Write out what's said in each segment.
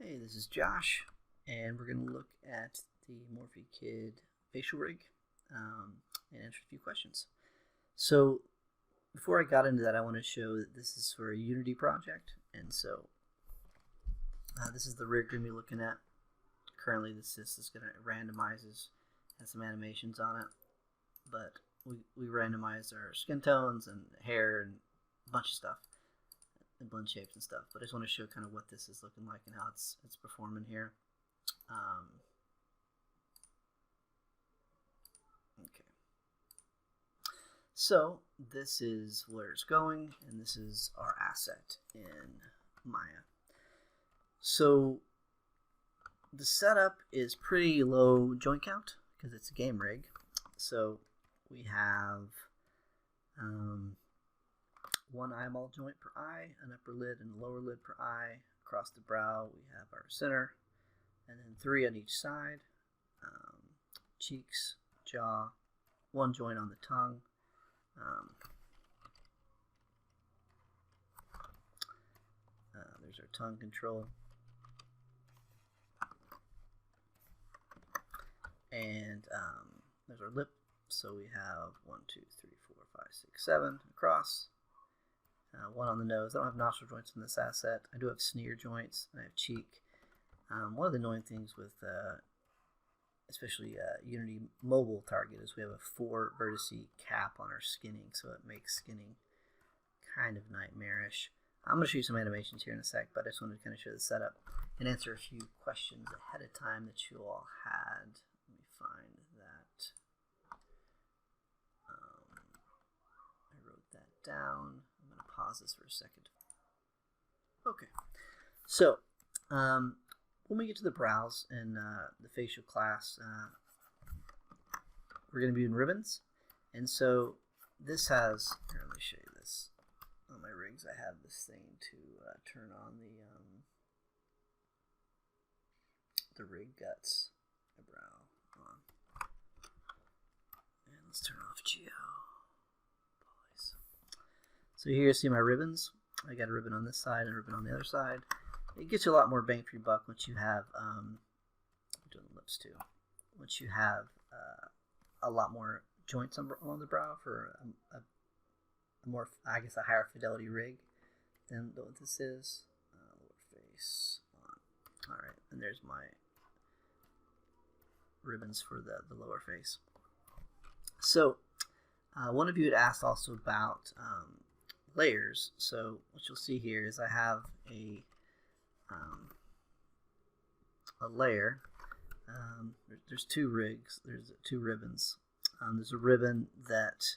Hey, this is Josh, and we're going to look at the Morphy Kid facial rig and answer a few questions. So, before I got into that, I want to show that this is for a Unity project, and so this is the rig we're going to be looking at. Currently, this is going to randomizes, has some animations on it, but we randomize our skin tones and hair and a bunch of stuff. And blend shapes and stuff, but I just want to show kind of what this is looking like and how it's performing here. Okay, so this is where it's going, and this is our asset in Maya. So the setup is pretty low joint count because it's a game rig. So we have one eyeball joint per eye, an upper lid and a lower lid per eye. Across the brow, we have our center, and then 3 on each side. Cheeks, jaw, one joint on the tongue. There's our tongue control. And there's our lip. So we have 1, 2, 3, 4, 5, 6, 7 across. One on the nose. I don't have nostril joints in this asset. I do have sneer joints, and I have cheek. One of the annoying things with especially Unity mobile target is we have a 4 vertice cap on our skinning, so it makes skinning kind of nightmarish. I'm going to show you some animations here in a sec, but I just wanted to kind of show the setup and answer a few questions ahead of time that you all had. Let me find that. I wrote that down. I'm going to pause this for a second. Okay, so when we get to the brows and the facial class, we're going to be in ribbons. And so this has, here, let me show you this. On my rigs, I have this thing to turn on the rig guts, the brow on. And let's turn off Geo. So here you see my ribbons. I got a ribbon on this side and a ribbon on the other side. It gets you a lot more bang for your buck once you have, I'm doing the lips too, once you have a lot more joints on the brow for a more, I guess, a higher fidelity rig than what this is. Lower face on. All right, and there's my ribbons for the lower face. So one of you had asked also about layers. So what you'll see here is I have a layer. There's 2 rigs. There's 2 ribbons. There's a ribbon that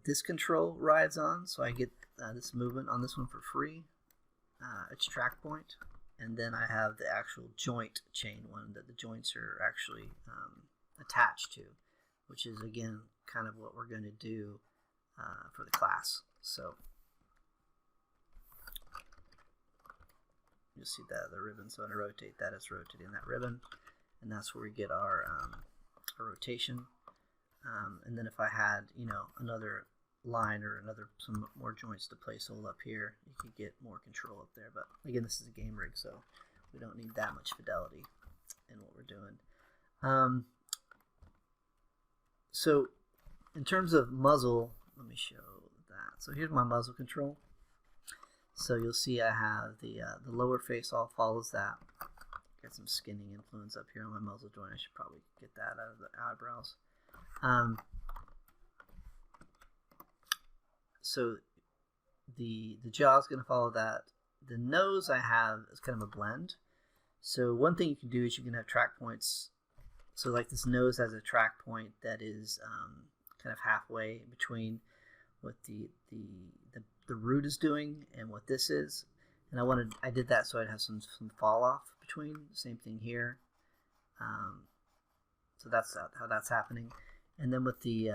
this control rides on, so I get this movement on this one for free. It's track point, and then I have the actual joint chain one that the joints are actually attached to, which is again kind of what we're going to do for the class. So you'll see that the ribbon. So when I rotate that, it's rotating that ribbon, and that's where we get our rotation. And then if I had, another line or some more joints to place all up here, you could get more control up there. But again, this is a game rig, so we don't need that much fidelity in what we're doing. So in terms of muzzle, let me show that. So here's my muzzle control. So you'll see I have the lower face all follows that. Got some skinning influence up here on my muzzle joint. I should probably get that out of the eyebrows. So the jaw is going to follow that. The nose I have is kind of a blend. So one thing you can do is you can have track points. So like this nose has a track point that is kind of halfway between what the root is doing and what this is. And I did that so I'd have some fall off between. Same thing here. So that's how that's happening. And then with the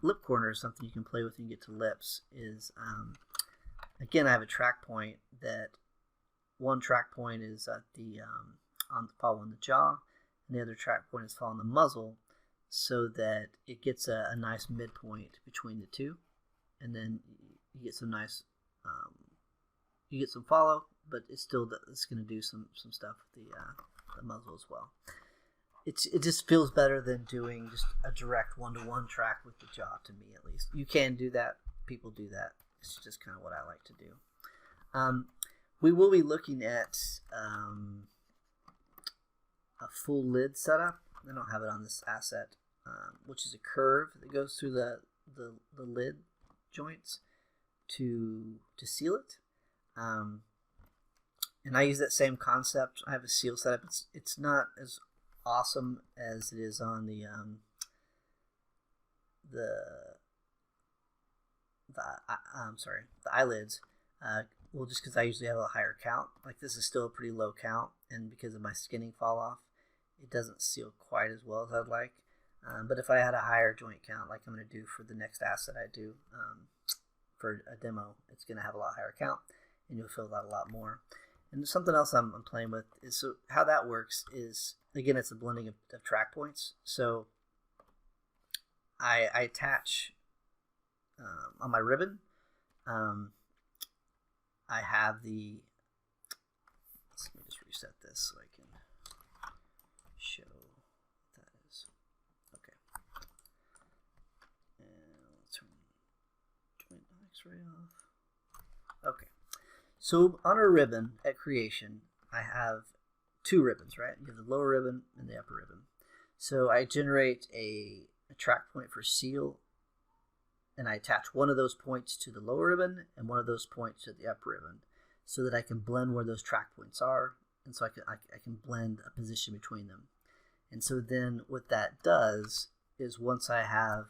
lip corner is something you can play with when you get to lips is, again, I have a track point that one track point is at the following the jaw, and the other track point is following the muzzle, so that it gets a nice midpoint between the two, and then you get some nice you get some follow, but it's going to do some stuff with the muzzle as well. It just feels better than doing just a direct one-to-one track with the jaw, to me at least. You can do that. People do that. It's just kind of what I like to do. We will be looking at a full lid setup. I don't have it on this asset, which is a curve that goes through the lid joints to seal it. And I use that same concept. I have a seal setup. It's not as awesome as it is on the eyelids. Well, just because I usually have a higher count. Like this is still a pretty low count, and because of my skinning fall off, it doesn't seal quite as well as I'd like. But if I had a higher joint count, like I'm going to do for the next asset I do for a demo, it's going to have a lot higher count, and you'll feel that a lot more. And something else I'm playing with is, so how that works is, again, it's a blending of track points. So I attach on my ribbon, I have the, let me just reset this so I can show what that is. Okay. And let's turn joint X-ray off. Okay. So on a ribbon at creation, I have two ribbons, right? You have the lower ribbon and the upper ribbon. So I generate a track point for seal, and I attach one of those points to the lower ribbon and one of those points to the upper ribbon, so that I can blend where those track points are, and so I can blend a position between them. And so then what that does is, once I have,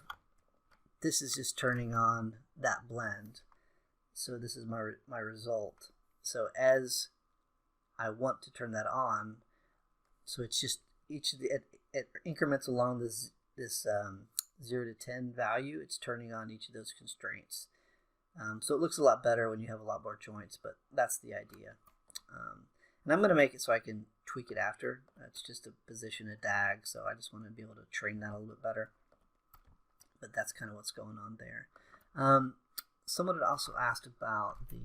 this is just turning on that blend. So this is my result. So as I want to turn that on, so it's just each of the it increments along this 0 to 10 value. It's turning on each of those constraints. So it looks a lot better when you have a lot more joints, but that's the idea. And I'm going to make it so I can tweak it after. It's just a position, a DAG, so I just want to be able to train that a little bit better. But that's kind of what's going on there. Someone had also asked about the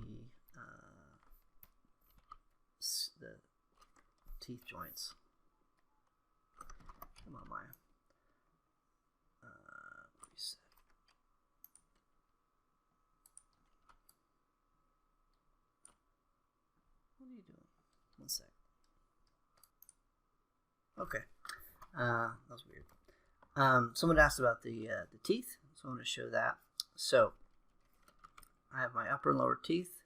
teeth joints. Come on, Maya. Reset. What are you doing? One sec. Okay. That was weird. Someone asked about the teeth, so I want to show that. So I have my upper and lower teeth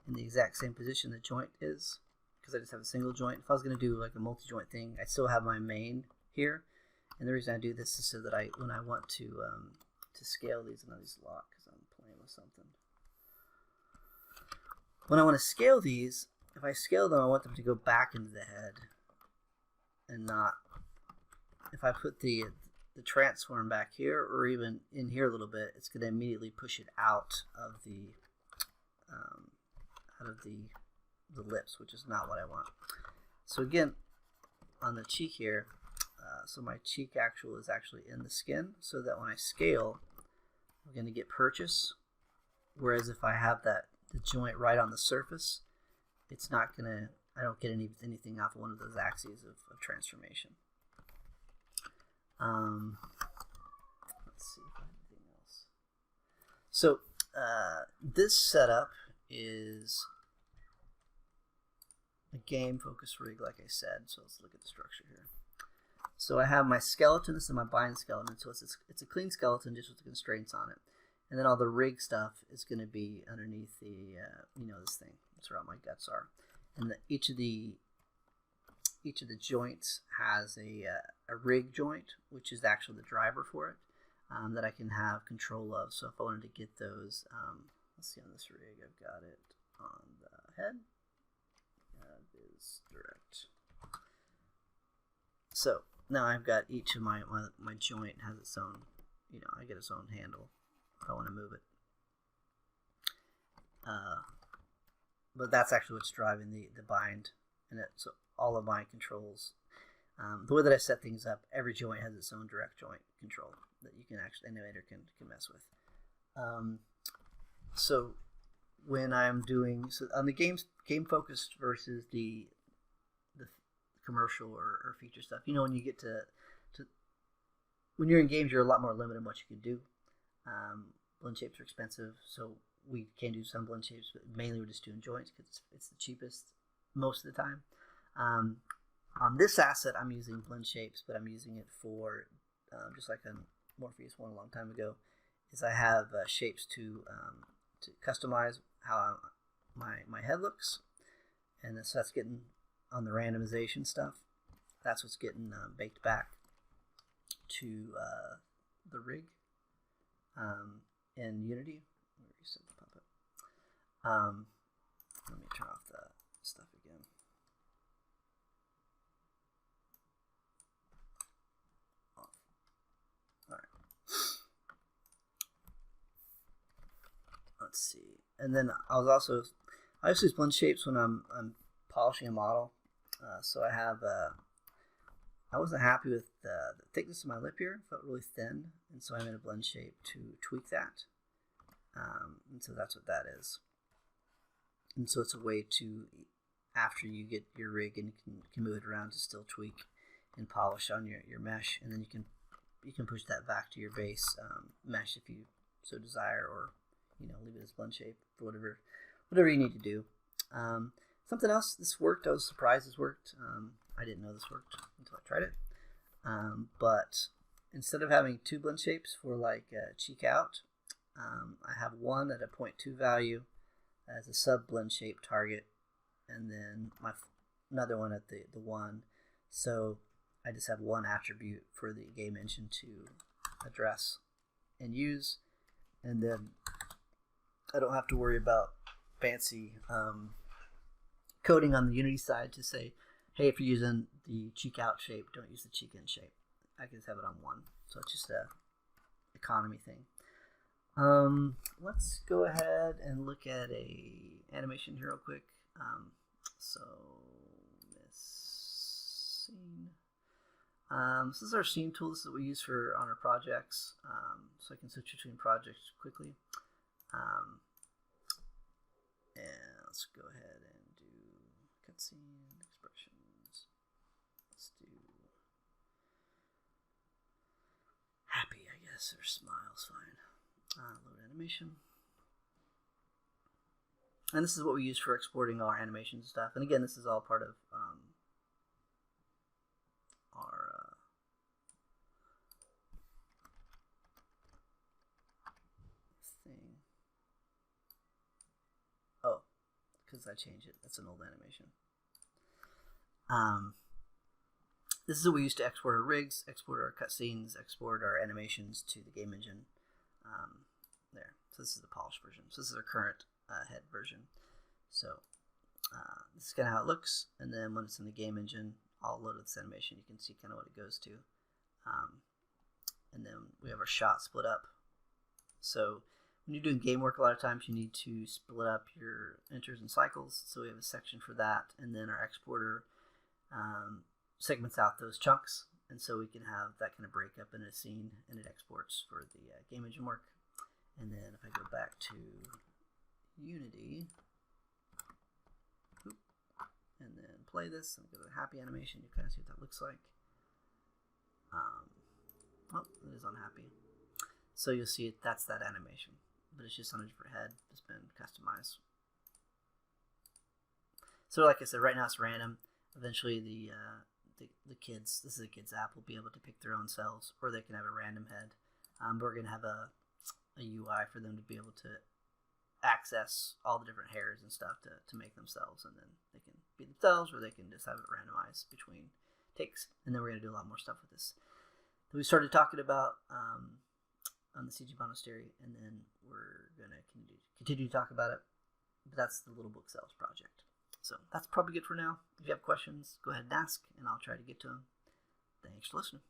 in the exact same position the joint is, because I just have a single joint. If I was going to do like a multi-joint thing, I still have my main here. And the reason I do this is so that when I want to scale these, and I'll just lock because I'm playing with something. When I want to scale these, if I scale them, I want them to go back into the head, and not, if I put the transform back here, or even in here a little bit, it's going to immediately push it out of the lips, which is not what I want. So again, on the cheek here, so my cheek actual is actually in the skin, so that when I scale, I'm going to get purchase. Whereas if I have the joint right on the surface, it's not going to, I don't get anything off of one of those axes of transformation. Let's see if I have anything else. So this setup is a game focus rig, like I said. So let's look at the structure here. So I have my skeleton. This is my bind skeleton. So it's a clean skeleton just with the constraints on it. And then all the rig stuff is going to be underneath the, this thing. That's where all my guts are. And each of the joints has a rig joint, which is actually the driver for it, that I can have control of. So if I wanted to get those, let's see, on this rig, I've got it on the head. That is direct. So now I've got each of my joint has its own, I get its own handle if I want to move it. But that's actually what's driving the bind, and so all of my controls, the way that I set things up, every joint has its own direct joint control that you can actually, animator can mess with. So when I'm doing so on the game focused versus the commercial or feature stuff. You know, when you get to when you're in games, you're a lot more limited in what you can do. Blend shapes are expensive, so we can do some blend shapes, but mainly we're just doing joints because it's the cheapest most of the time. On this asset, I'm using blend shapes, but I'm using it for just like on Morpheus one a long time ago. Is I have shapes to customize how my head looks, and so that's getting on the randomization stuff. That's what's getting baked back to the rig in Unity. Reset the puppet. Let me turn off the stuff again. Off. All right. Let's see. And then I also use blend shapes when I'm polishing a model. So I have I wasn't happy with the thickness of my lip here. It felt really thin, and so I made a blend shape to tweak that. And so that's what that is. And so it's a way to, after you get your rig and you can move it around, to still tweak and polish on your mesh, and then you can push that back to your base mesh if you so desire, or leave it as blend shape for whatever you need to do. Something else, this worked. I was surprised this worked. I didn't know this worked until I tried it. But instead of having two blend shapes for like cheek out, I have one at a 0.2 value as a sub blend shape target, and then another one at the 1. So I just have one attribute for the game engine to address and use, and then I don't have to worry about fancy coding on the Unity side to say, hey, if you're using the cheek out shape, don't use the cheek in shape. I can just have it on 1. So it's just a economy thing. Let's go ahead and look at a animation here real quick. So miss scene. This is our scene tool. This is what we use on our projects. So I can switch between projects quickly. And let's go ahead and do cutscene expressions. Let's do happy, I guess, or smile's fine. Load animation. And this is what we use for exporting our animations and stuff. And again, this is all part of our thing. Oh, because I changed it. That's an old animation. This is what we use to export our rigs, export our cutscenes, export our animations to the game engine. There. So this is the polished version. So this is our current head version. So this is kind of how it looks. And then when it's in the game engine, I'll load this animation. You can see kind of what it goes to. And then we have our shot split up. So when you're doing game work, a lot of times you need to split up your enters and cycles. So we have a section for that. And then our exporter segments out those chunks. And so we can have that kind of breakup in a scene, and it exports for the game engine work. And then if I go back to Unity, and then play this, and go to the happy animation, you kind of see what that looks like. Oh, it is unhappy. So you'll see that's that animation, but it's just on a different head. It's been customized. So like I said, right now it's random. Eventually the kids, this is a kids app, will be able to pick their own selves, or they can have a random head. We're going to have a UI for them to be able to access all the different hairs and stuff to make themselves, and then they can be themselves, or they can just have it randomized between takes. And then we're going to do a lot more stuff with this that we started talking about on the CG Monastery, and then we're going to continue to talk about it. But that's the Little Book Sales project. So that's probably good for now. If you have questions, go ahead and ask, and I'll try to get to them. Thanks for listening.